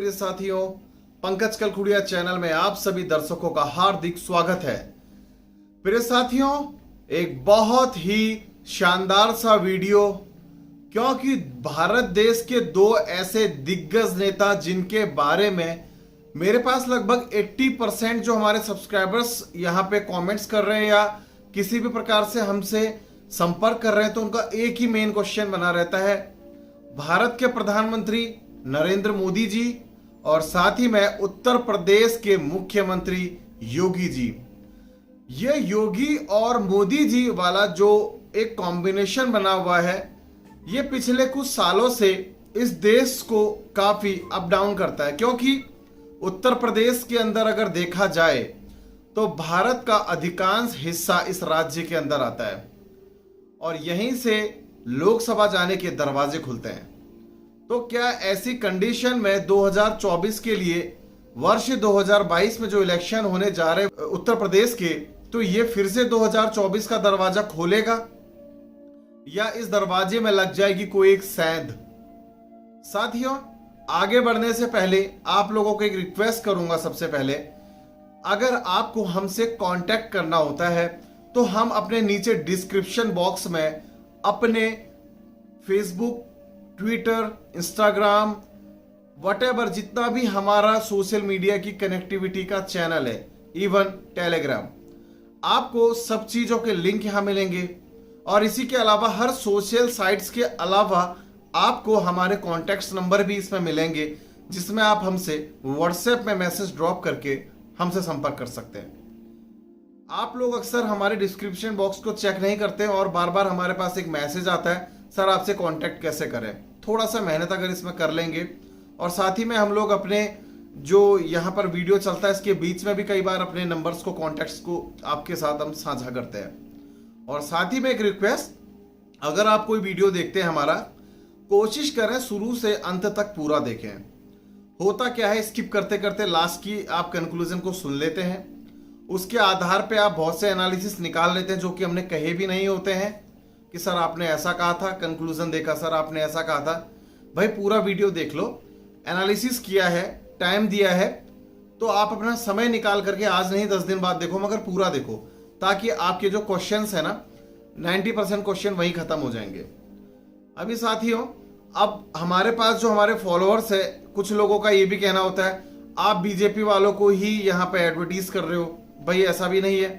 प्रिय साथियों, पंकज कलखुड़िया चैनल में आप सभी दर्शकों का हार्दिक स्वागत है। प्रिय साथियों, एक बहुत ही शानदार सा वीडियो, क्योंकि भारत देश के दो ऐसे दिग्गज नेता जिनके बारे में मेरे पास लगभग 80% जो हमारे सब्सक्राइबर्स यहाँ पे कमेंट्स कर रहे हैं या किसी भी प्रकार से हमसे संपर्क कर रहे हैं, तो उनका एक ही मेन क्वेश्चन बना रहता है, भारत के प्रधानमंत्री नरेंद्र मोदी जी और साथ ही में उत्तर प्रदेश के मुख्यमंत्री योगी जी, ये योगी और मोदी जी वाला जो एक कॉम्बिनेशन बना हुआ है, ये पिछले कुछ सालों से इस देश को काफी अप डाउन करता है। क्योंकि उत्तर प्रदेश के अंदर अगर देखा जाए तो भारत का अधिकांश हिस्सा इस राज्य के अंदर आता है और यहीं से लोकसभा जाने के दरवाजे खुलते हैं। तो क्या ऐसी कंडीशन में 2024 के लिए वर्ष 2022 में जो इलेक्शन होने जा रहे उत्तर प्रदेश के, तो ये फिर से 2024 का दरवाजा खोलेगा या इस दरवाजे में लग जाएगी कोई एक सेंध? साथियों, आगे बढ़ने से पहले आप लोगों को एक रिक्वेस्ट करूंगा। सबसे पहले, अगर आपको हमसे कांटेक्ट करना होता है तो हम अपने नीचे डिस्क्रिप्शन बॉक्स में अपने फेसबुक, ट्विटर, इंस्टाग्राम, व्हाटएवर जितना भी हमारा सोशल मीडिया की कनेक्टिविटी का चैनल है, इवन टेलीग्राम, आपको सब चीजों के लिंक यहां मिलेंगे। और इसी के अलावा हर सोशल साइट्स के अलावा आपको हमारे कॉन्टैक्ट्स नंबर भी इसमें मिलेंगे, जिसमें आप हमसे व्हाट्सएप में मैसेज ड्रॉप करके हमसे संपर्क कर सकते हैं। आप लोग अक्सर हमारे डिस्क्रिप्शन बॉक्स को चेक नहीं करते और बार बार हमारे पास एक मैसेज आता है, सर आपसे कांटेक्ट कैसे करें। थोड़ा सा मेहनत अगर इसमें कर लेंगे, और साथ ही में हम लोग अपने जो यहाँ पर वीडियो चलता है इसके बीच में भी कई बार अपने नंबर्स को, कॉन्टैक्ट्स को आपके साथ हम साझा करते हैं। और साथ ही में एक रिक्वेस्ट, अगर आप कोई वीडियो देखते हैं हमारा, कोशिश करें शुरू से अंत तक पूरा देखें। होता क्या है, स्किप करते करते लास्ट की आप कंक्लूजन को सुन लेते हैं, उसके आधार पे आप बहुत से एनालिसिस निकाल लेते हैं जो कि हमने कहे भी नहीं होते हैं कि सर आपने ऐसा कहा था, कंक्लूजन देखा सर आपने ऐसा कहा था। भाई पूरा वीडियो देख लो, एनालिसिस किया है, टाइम दिया है, तो आप अपना समय निकाल करके आज नहीं 10 दिन बाद देखो, मगर पूरा देखो, ताकि आपके जो क्वेश्चंस है ना 90% क्वेश्चन वही खत्म हो जाएंगे। अभी साथियों, अब हमारे पास जो हमारे फॉलोअर्स है, कुछ लोगों का ये भी कहना होता है आप बीजेपी वालों को ही यहाँ पे एडवर्टीज कर रहे हो। भाई ऐसा भी नहीं है,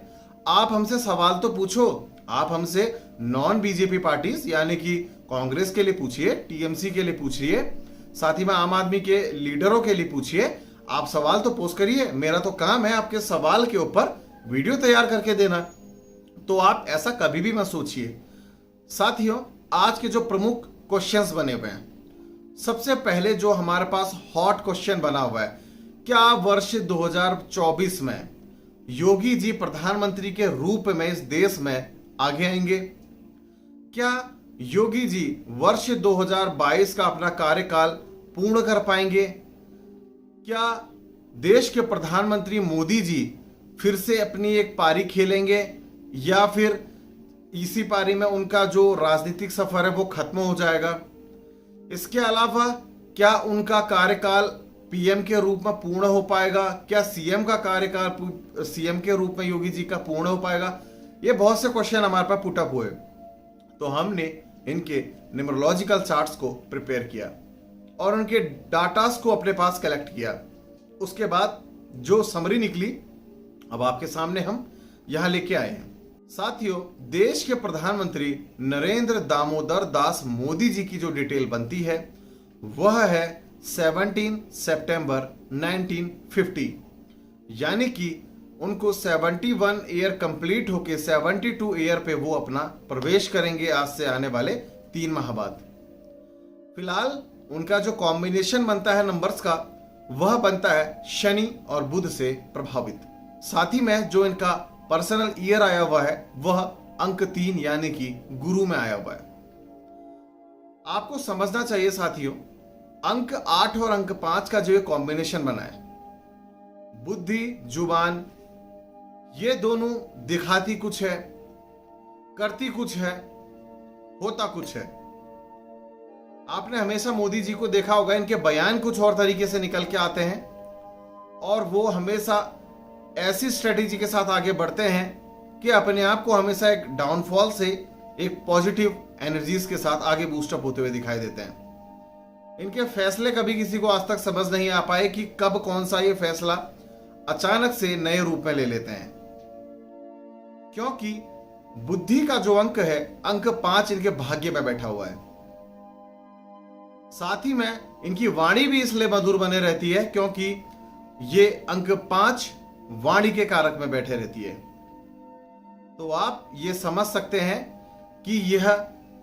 आप हमसे सवाल तो पूछो, आप हमसे नॉन बीजेपी पार्टीज यानी कि कांग्रेस के लिए पूछिए, टीएमसी के लिए पूछिए, साथ ही में आम आदमी के लीडरों के लिए पूछिए। आप सवाल तो पोस्ट करिए, मेरा तो काम है आपके सवाल के ऊपर वीडियो तैयार करके देना। तो आप ऐसा कभी भी मत सोचिए। साथियों, आज के जो प्रमुख क्वेश्चंस बने हुए हैं, सबसे पहले जो हमारे पास हॉट क्वेश्चन बना हुआ है, क्या वर्ष 2024 में योगी जी प्रधानमंत्री के रूप में इस देश में आगे आएंगे? क्या योगी जी वर्ष 2022 का अपना कार्यकाल पूर्ण कर पाएंगे? क्या देश के प्रधानमंत्री मोदी जी फिर से अपनी एक पारी खेलेंगे या फिर इसी पारी में उनका जो राजनीतिक सफर है वो खत्म हो जाएगा? इसके अलावा क्या उनका कार्यकाल पीएम के रूप में पूर्ण हो पाएगा? क्या सीएम का कार्यकाल सीएम के रूप में योगी जी का पूर्ण हो पाएगा? ये बहुत से क्वेश्चन हमारे पास पुटअप हुए, तो हमने इनके न्यूमरोलॉजिकल चार्ट्स को प्रिपेयर किया और उनके डाटास को अपने पास कलेक्ट किया। उसके बाद जो समरी निकली अब आपके सामने हम यहां लेके आए हैं। साथियों, देश के प्रधानमंत्री नरेंद्र दामोदर दास मोदी जी की जो डिटेल बनती है वह है 17 सितंबर 1950, यानी कि उनको 71 ईयर कंप्लीट होके 72 ईयर पे वो अपना प्रवेश करेंगे आज से आने वाले 3 माह बाद। फिलहाल उनका जो कॉम्बिनेशन बनता है नंबर्स का, वह बनता है शनि और बुध से प्रभावित। साथ ही में जो इनका पर्सनल ईयर आया हुआ है वह अंक 3 यानी कि गुरु में आया हुआ है। आपको समझना चाहिए साथियों, अंक 8 और अंक 5 का जो कॉम्बिनेशन बना है, बुद्धि, जुबान, ये दोनों दिखाती कुछ है, करती कुछ है, होता कुछ है। आपने हमेशा मोदी जी को देखा होगा, इनके बयान कुछ और तरीके से निकल के आते हैं और वो हमेशा ऐसी स्ट्रेटेजी के साथ आगे बढ़ते हैं कि अपने आप को हमेशा एक डाउनफॉल से एक पॉजिटिव एनर्जीज के साथ आगे बूस्टअप होते हुए दिखाई देते हैं। इनके फैसले कभी किसी को आज तक समझ नहीं आ पाए कि कब कौन सा ये फैसला अचानक से नए रूप में ले लेते हैं, क्योंकि बुद्धि का जो अंक है, अंक 5 इनके भाग्य में बैठा हुआ है। साथ ही में इनकी वाणी भी इसलिए मधुर बने रहती है क्योंकि ये अंक 5 वाणी के कारक में बैठे रहती है। तो आप ये समझ सकते हैं कि यह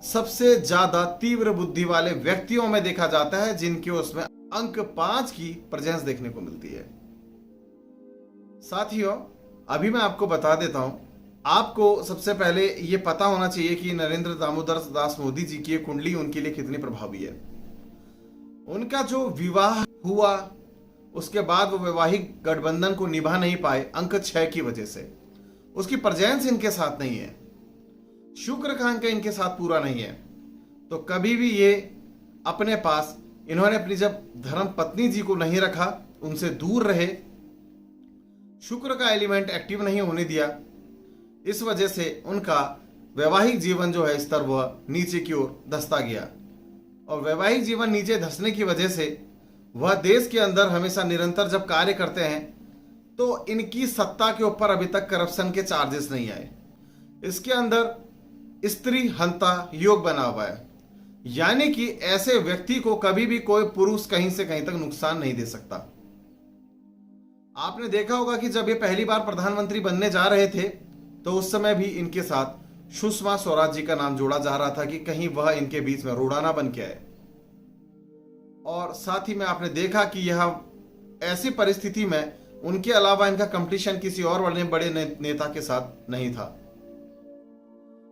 सबसे ज्यादा तीव्र बुद्धि वाले व्यक्तियों में देखा जाता है जिनके उसमें अंक 5 की प्रेजेंस देखने को मिलती है। साथियों, अभी मैं आपको बता देता हूं, आपको सबसे पहले ये पता होना चाहिए कि नरेंद्र दामोदर दास मोदी जी की कुंडली उनके लिए कितनी प्रभावी है। उनका जो विवाह हुआ उसके बाद वो वैवाहिक गठबंधन को निभा नहीं पाए अंक 6 की वजह से। उसकी प्रेजेंस इनके साथ नहीं है, शुक्र का अंक इनके साथ पूरा नहीं है। तो कभी भी ये अपने पास, इन्होंने अपनी जब धर्म पत्नी जी को नहीं रखा, उनसे दूर रहे, शुक्र का एलिमेंट एक्टिव नहीं होने दिया, इस वजह से उनका वैवाहिक जीवन जो है स्तर वह नीचे की ओर धंसता गया। और वैवाहिक जीवन नीचे धंसने की वजह से वह देश के अंदर हमेशा निरंतर जब कार्य करते हैं तो इनकी सत्ता के ऊपर अभी तक करप्शन के चार्जेस नहीं आए। इसके अंदर स्त्री हंता योग बना हुआ है, यानी कि ऐसे व्यक्ति को कभी भी कोई पुरुष कहीं से कहीं तक नुकसान नहीं दे सकता। आपने देखा होगा कि जब ये पहली बार प्रधानमंत्री बनने जा रहे थे तो उस समय भी इनके साथ सुषमा स्वराज जी का नाम जोड़ा जा रहा था कि कहीं वह इनके बीच में रोड़ा बन के आए। और साथ ही में आपने देखा कि यह ऐसी परिस्थिति में उनके अलावा इनका कंपटीशन किसी और बड़े नेता के साथ नहीं था।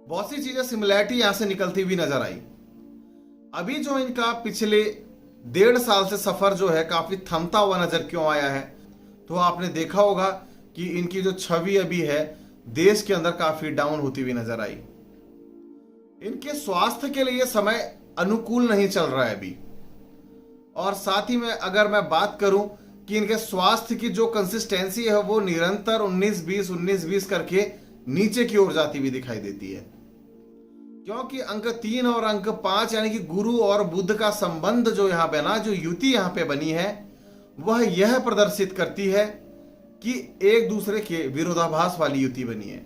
बहुत सी चीजें सिमिलैरिटी यहां से निकलती हुई नजर आई। अभी जो इनका पिछले 1.5 साल से सफर जो है काफी थमता हुआ नजर क्यों आया है, तो आपने देखा होगा कि इनकी जो छवि अभी है देश के अंदर काफी डाउन होती हुई नजर आई। इनके स्वास्थ्य के लिए समय अनुकूल नहीं चल रहा है अभी। और साथ ही में अगर मैं बात करूं कि इनके स्वास्थ्य की जो कंसिस्टेंसी है वो निरंतर 19-20 करके नीचे की ओर जाती हुई दिखाई देती है, क्योंकि अंक 3 और अंक 5 यानी कि गुरु और बुध का संबंध जो यहां बना, जो युति यहां पे बनी है, वह यह प्रदर्शित करती है कि एक दूसरे के विरोधाभास वाली युति बनी है।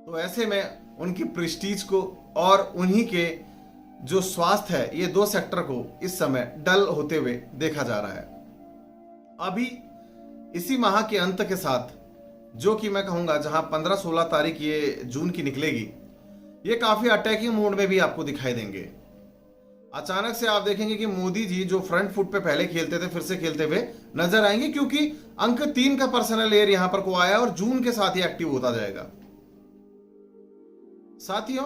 तो ऐसे में उनकी प्रेस्टीज को और उन्हीं के जो स्वास्थ्य है, ये 2 सेक्टर को इस समय डल होते हुए देखा जा रहा है। अभी इसी माह के अंत के साथ, जो कि मैं कहूंगा जहां 15-16 तारीख ये जून की निकलेगी, ये काफी अटैकिंग मोड में भी आपको दिखाई देंगे। अचानक से आप देखेंगे कि मोदी जी जो फ्रंट फुट पे पहले खेलते थे फिर से खेलते हुए नजर आएंगे, क्योंकि अंक 3 का पर्सनल एयर यहां पर को आया और जून के साथ ही एक्टिव होता जाएगा। साथियों,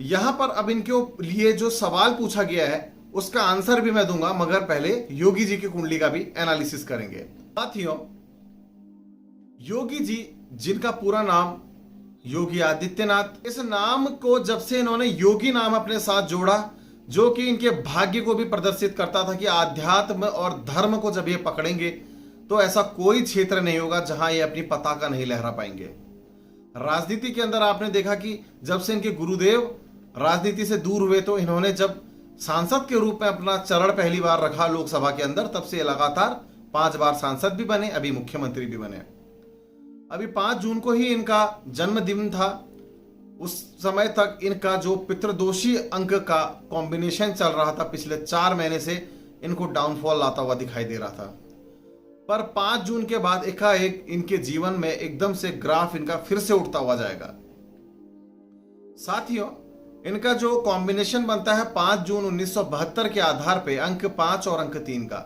यहां पर अब इनके लिए जो सवाल पूछा गया है उसका आंसर भी मैं दूंगा, मगर पहले योगी जी की कुंडली का भी एनालिसिस करेंगे। साथियों, योगी जी जिनका पूरा नाम योगी आदित्यनाथ, इस नाम को जब से इन्होंने योगी नाम अपने साथ जोड़ा, जो कि इनके भाग्य को भी प्रदर्शित करता था कि आध्यात्म और धर्म को जब ये पकड़ेंगे तो ऐसा कोई क्षेत्र नहीं होगा जहां ये अपनी पताका नहीं लहरा पाएंगे। राजनीति के अंदर आपने देखा कि जब से इनके गुरुदेव राजनीति से दूर हुए तो इन्होंने जब सांसद के रूप में अपना चरण पहली बार रखा लोकसभा के अंदर, तब से लगातार 5 बार सांसद भी बने, अभी मुख्यमंत्री भी बने। अभी 5 जून को ही इनका जन्मदिन था। उस समय तक इनका जो पितृदोषी अंक का कॉम्बिनेशन चल रहा था, पिछले 4 महीने से इनको डाउनफॉल लाता हुआ दिखाई दे रहा था। पर 5 जून के बाद एकाएक इनके जीवन में एकदम से ग्राफ इनका फिर से उठता हुआ जाएगा। साथियों, इनका जो कॉम्बिनेशन बनता है 5 जून 1972 के आधार पे अंक 5 और अंक 3 का,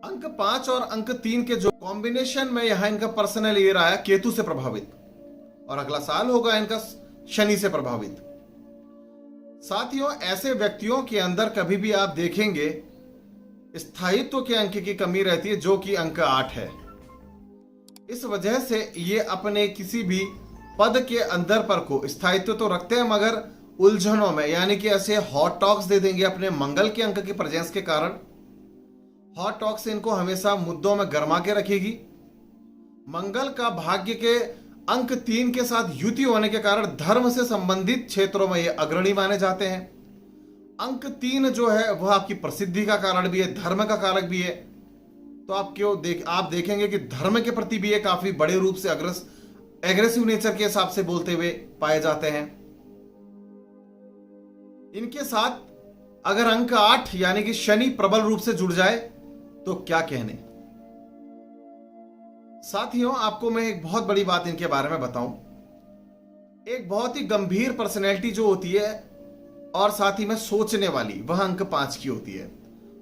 अंक 5 और अंक 3 के जो कॉम्बिनेशन में यहां इनका पर्सनल ईयर आया केतु से प्रभावित, और अगला साल होगा इनका शनि से प्रभावित। साथियों, ऐसे व्यक्तियों के अंदर कभी भी आप देखेंगे स्थायित्व के अंक की कमी रहती है, जो कि अंक 8 है। इस वजह से ये अपने किसी भी पद के अंदर पर को स्थायित्व तो रखते हैं, मगर उलझनों में, यानी कि ऐसे हॉट टॉक्स दे देंगे अपने मंगल के अंक की प्रेजेंस के कारण। हॉट टॉक से इनको हमेशा मुद्दों में गर्मा के रखेगी। मंगल का भाग्य के अंक 3 के साथ युति होने के कारण धर्म से संबंधित क्षेत्रों में ये अग्रणी माने जाते हैं। अंक 3 जो है वह आपकी प्रसिद्धि का कारण भी है, धर्म का कारक भी है। तो आप देखेंगे कि धर्म के प्रति भी ये काफी बड़े रूप से एग्रेसिव नेचर के हिसाब से बोलते हुए पाए जाते हैं। इनके साथ अगर अंक 8 यानी कि शनि प्रबल रूप से जुड़ जाए तो क्या कहने। साथियों, आपको मैं एक बहुत बड़ी बात इनके बारे में बताऊं। एक बहुत ही गंभीर पर्सनैलिटी जो होती है और साथ ही में सोचने वाली, वह अंक 5 की होती है,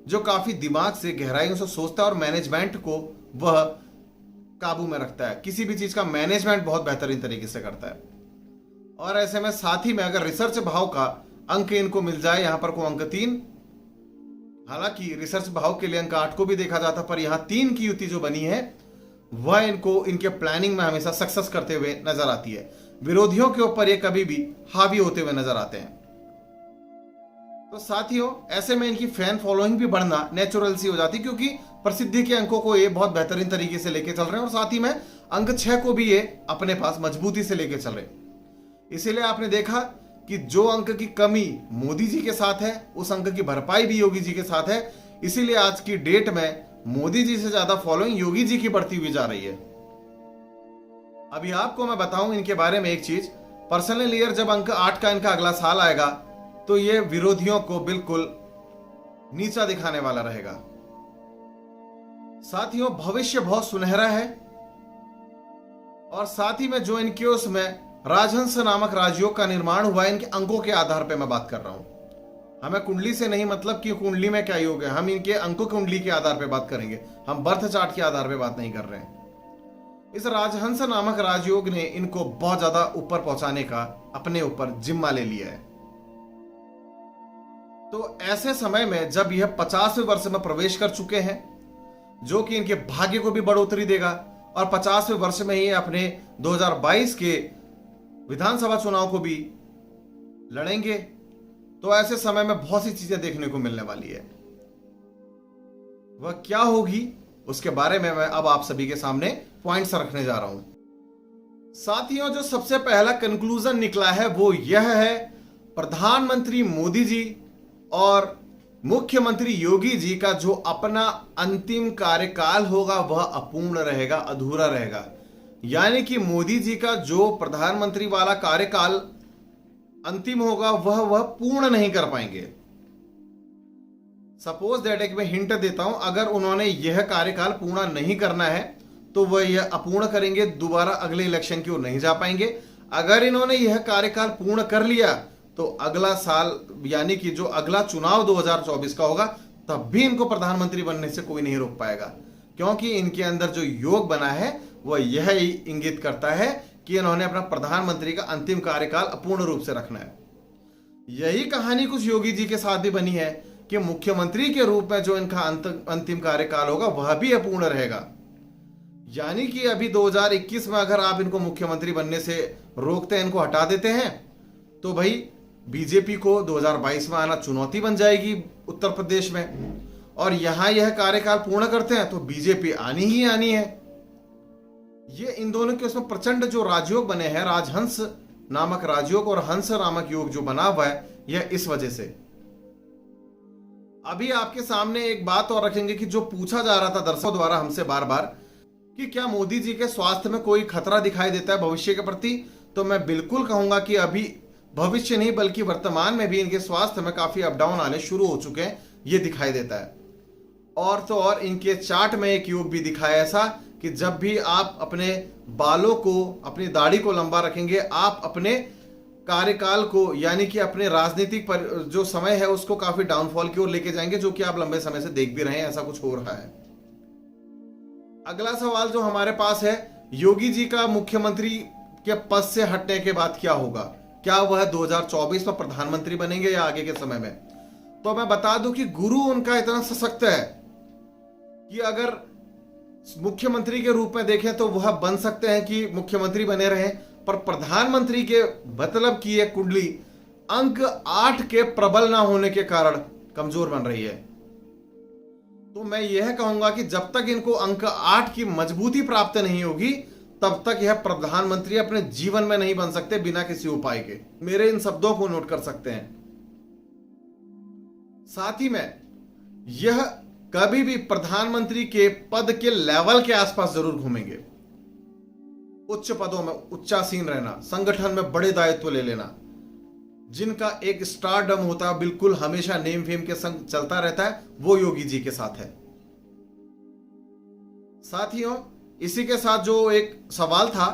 जो काफी दिमाग से गहराइयों से सोचता है और मैनेजमेंट को वह काबू में रखता है। किसी भी चीज का मैनेजमेंट बहुत बेहतरीन तरीके से करता है। और ऐसे में साथ ही में अगर रिसर्च भाव का अंक इनको मिल जाए, यहां पर को अंक 3, हालांकि रिसर्च भाव के लिए अंक 8 को भी देखा जाता, पर यहां 3 की युति जो बनी है वह इनको इनके प्लानिंग में हमेशा सक्सेस करते हुए नजर आती है। विरोधियों के ऊपर ये कभी भी हावी होते हुए नजर आते हैं। तो साथियों, ऐसे में इनकी फैन फॉलोइंग भी बढ़ना नेचुरल सी हो जाती, क्योंकि प्रसिद्धि के अंकों को ये बहुत बेहतरीन तरीके से लेके चल रहे हैं और साथ ही में अंक 6 को भी ये अपने पास मजबूती से लेके चल रहे हैं। इसीलिए आपने देखा कि जो अंक की कमी मोदी जी के साथ है, उस अंक की भरपाई भी योगी जी के साथ है। इसीलिए आज की डेट में मोदी जी से ज्यादा फॉलोइंग योगी जी की बढ़ती हुई जा रही है। अभी आपको मैं बताऊं इनके बारे में एक चीज। पर्सनल ईयर जब अंक 8 का इनका अगला साल आएगा तो ये विरोधियों को बिल्कुल नीचा दिखाने वाला रहेगा। साथियों, भविष्य बहुत सुनहरा है और साथ ही में जो इनके उसमें राजहंस नामक राजयोग का निर्माण हुआ है, इनके अंकों के आधार पर मैं बात कर रहा हूं। हमें कुंडली से नहीं मतलब कि कुंडली में क्या योग है, हम इनके अंकों कुंडली के आधार पर बात करेंगे। हम बर्थ चार्ट के आधार पर बात नहीं कर रहे हैं। इस राजहंस नामक राजयोग ने इनको बहुत ज्यादा ऊपर पहुंचाने का अपने ऊपर जिम्मा ले लिया है। तो ऐसे समय में जब यह 50वें वर्ष में प्रवेश कर चुके हैं, जो कि इनके भाग्य को भी बढ़ोतरी देगा और 50वें वर्ष में ही अपने 2022 के विधानसभा चुनाव को भी लड़ेंगे, तो ऐसे समय में बहुत सी चीजें देखने को मिलने वाली है। वह क्या होगी उसके बारे में मैं अब आप सभी के सामने पॉइंट्स रखने जा रहा हूं। साथियों, जो सबसे पहला कंक्लूजन निकला है वो यह है, प्रधानमंत्री मोदी जी और मुख्यमंत्री योगी जी का जो अपना अंतिम कार्यकाल होगा वह अपूर्ण रहेगा, अधूरा रहेगा। यानी कि मोदी जी का जो प्रधानमंत्री वाला कार्यकाल अंतिम होगा वह पूर्ण नहीं कर पाएंगे। सपोज दैट एक मैं हिंट देता हूं, अगर उन्होंने यह कार्यकाल पूर्ण नहीं करना है तो वह यह अपूर्ण करेंगे, दोबारा अगले इलेक्शन की ओर नहीं जा पाएंगे। अगर इन्होंने यह कार्यकाल पूर्ण कर लिया तो अगला साल यानी कि जो अगला चुनाव 2024 का होगा तब भी इनको प्रधानमंत्री बनने से कोई नहीं रोक पाएगा, क्योंकि इनके अंदर जो योग बना है वह यह ही इंगित करता है कि इन्होंने अपना प्रधानमंत्री का अंतिम कार्यकाल अपूर्ण रूप से रखना है। यही कहानी कुछ योगी जी के साथ भी बनी है कि मुख्यमंत्री के रूप में जो इनका अंतिम कार्यकाल होगा वह भी अपूर्ण रहेगा। यानी कि अभी 2021 में अगर आप इनको मुख्यमंत्री बनने से रोकते हैं, इनको हटा देते हैं, तो भाई बीजेपी को 2022 में आना चुनौती बन जाएगी उत्तर प्रदेश में। और यहां यह कार्यकाल पूर्ण करते हैं तो बीजेपी आनी ही आनी है। ये इन दोनों के उसमें प्रचंड जो राजयोग बने हैं, राजहंस नामक राजयोग और हंस नामक योग जो बना हुआ है, यह इस वजह से। अभी आपके सामने एक बात और रखेंगे कि जो पूछा जा रहा था दर्शकों द्वारा हमसे बार बार कि क्या मोदी जी के स्वास्थ्य में कोई खतरा दिखाई देता है भविष्य के प्रति, तो मैं बिल्कुल कहूंगा कि अभी भविष्य नहीं बल्कि वर्तमान में भी इनके स्वास्थ्य में काफी अप डाउन आने शुरू हो चुके हैं, ये दिखाई देता है। और तो और इनके चार्ट में एक योग भी दिखाया ऐसा कि जब भी आप अपने बालों को, अपनी दाढ़ी को लंबा रखेंगे, आप अपने कार्यकाल को यानी कि अपने राजनीतिक जो समय है उसको काफी डाउनफॉल की ओर लेके जाएंगे, जो कि आप लंबे समय से देख भी रहे हैं, ऐसा कुछ हो रहा है। अगला सवाल जो हमारे पास है, योगी जी का मुख्यमंत्री के पद से हटने के बाद क्या होगा, क्या वह 2024 में प्रधानमंत्री बनेंगे या आगे के समय में। तो मैं बता दूं कि गुरु उनका इतना सशक्त है कि अगर मुख्यमंत्री के रूप में देखें तो वह बन सकते हैं कि मुख्यमंत्री बने रहें, पर प्रधानमंत्री के मतलब की एक कुंडली अंक 8 के प्रबल ना होने के कारण कमजोर बन रही है। तो मैं यह कहूंगा कि जब तक इनको अंक 8 की मजबूती प्राप्त नहीं होगी तब तक यह प्रधानमंत्री अपने जीवन में नहीं बन सकते बिना किसी उपाय के। मेरे इन शब्दों को नोट कर सकते हैं। साथ ही में यह कभी भी प्रधानमंत्री के पद के लेवल के आसपास जरूर घूमेंगे। उच्च पदों में उच्चासीन रहना, संगठन में बड़े दायित्व ले लेना, जिनका एक स्टारडम होता है, बिल्कुल हमेशा नेम फेम के संग चलता रहता है, वो योगी जी के साथ है। साथियों, इसी के साथ जो एक सवाल था,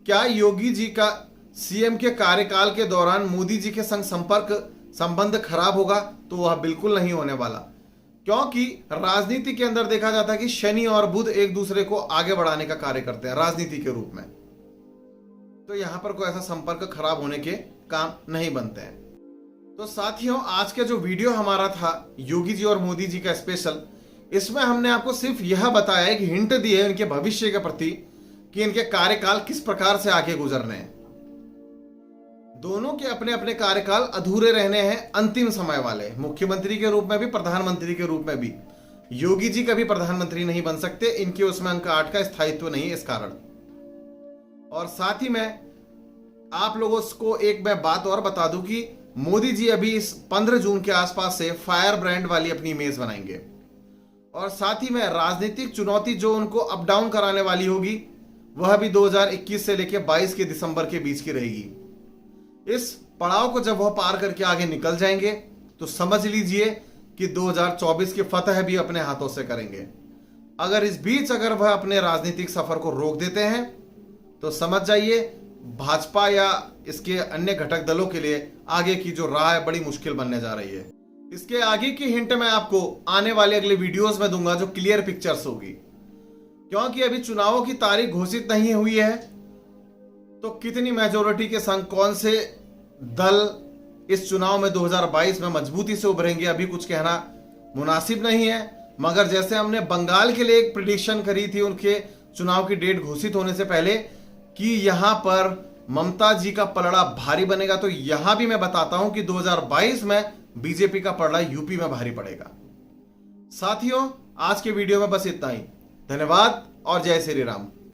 क्या योगी जी का सीएम के कार्यकाल के दौरान मोदी जी के संग संबंध खराब होगा? तो वह बिल्कुल नहीं होने वाला, क्योंकि राजनीति के अंदर देखा जाता है कि शनि और बुध एक दूसरे को आगे बढ़ाने का कार्य करते हैं राजनीति के रूप में। तो यहां पर कोई ऐसा संपर्क खराब होने के काम नहीं बनते हैं। तो साथियों, आज का जो वीडियो हमारा था योगी जी और मोदी जी का स्पेशल, इसमें हमने आपको सिर्फ यह बताया है कि हिंट दी है इनके भविष्य के प्रति कि इनके कार्यकाल किस प्रकार से आगे गुजरने हैं। दोनों के अपने अपने कार्यकाल अधूरे रहने हैं, अंतिम समय वाले, मुख्यमंत्री के रूप में भी प्रधानमंत्री के रूप में भी। योगी जी कभी प्रधानमंत्री नहीं बन सकते, इनके उसमें अंक 8 का स्थायित्व नहीं है इस कारण। और साथ ही में आप लोगों को एक मैं बात और बता दूं कि मोदी जी अभी इस 15 जून के आसपास से फायर ब्रांड वाली अपनी इमेज बनाएंगे। और साथ ही में राजनीतिक चुनौती जो उनको अप डाउन कराने वाली होगी वह भी 2021 से लेकर 22 के दिसंबर के बीच की रहेगी। इस पड़ाव को जब वह पार करके आगे निकल जाएंगे तो समझ लीजिए कि 2024 की फतह भी अपने हाथों से करेंगे। अगर इस बीच अगर वह अपने राजनीतिक सफर को रोक देते हैं तो समझ जाइए भाजपा या इसके अन्य घटक दलों के लिए आगे की जो राह है बड़ी मुश्किल बनने जा रही है। इसके आगे की हिंट मैं आपको आने वाले अगले वीडियोस में दूंगा जो क्लियर पिक्चर्स होगी, क्योंकि अभी चुनावों की तारीख घोषित नहीं हुई है। तो कितनी मेजोरिटी के संग कौन से दल इस चुनाव में 2022 में मजबूती से उभरेंगे अभी कुछ कहना मुनासिब नहीं है। मगर जैसे हमने बंगाल के लिए एक प्रिडिक्शन करी थी उनके चुनाव की डेट घोषित होने से पहले कि यहां पर ममता जी का पलड़ा भारी बनेगा, तो यहां भी मैं बताता हूं कि 2022 में बीजेपी का पलड़ा यूपी में भारी पड़ेगा। साथियों, आज के वीडियो में बस इतना ही। धन्यवाद और जय श्री राम।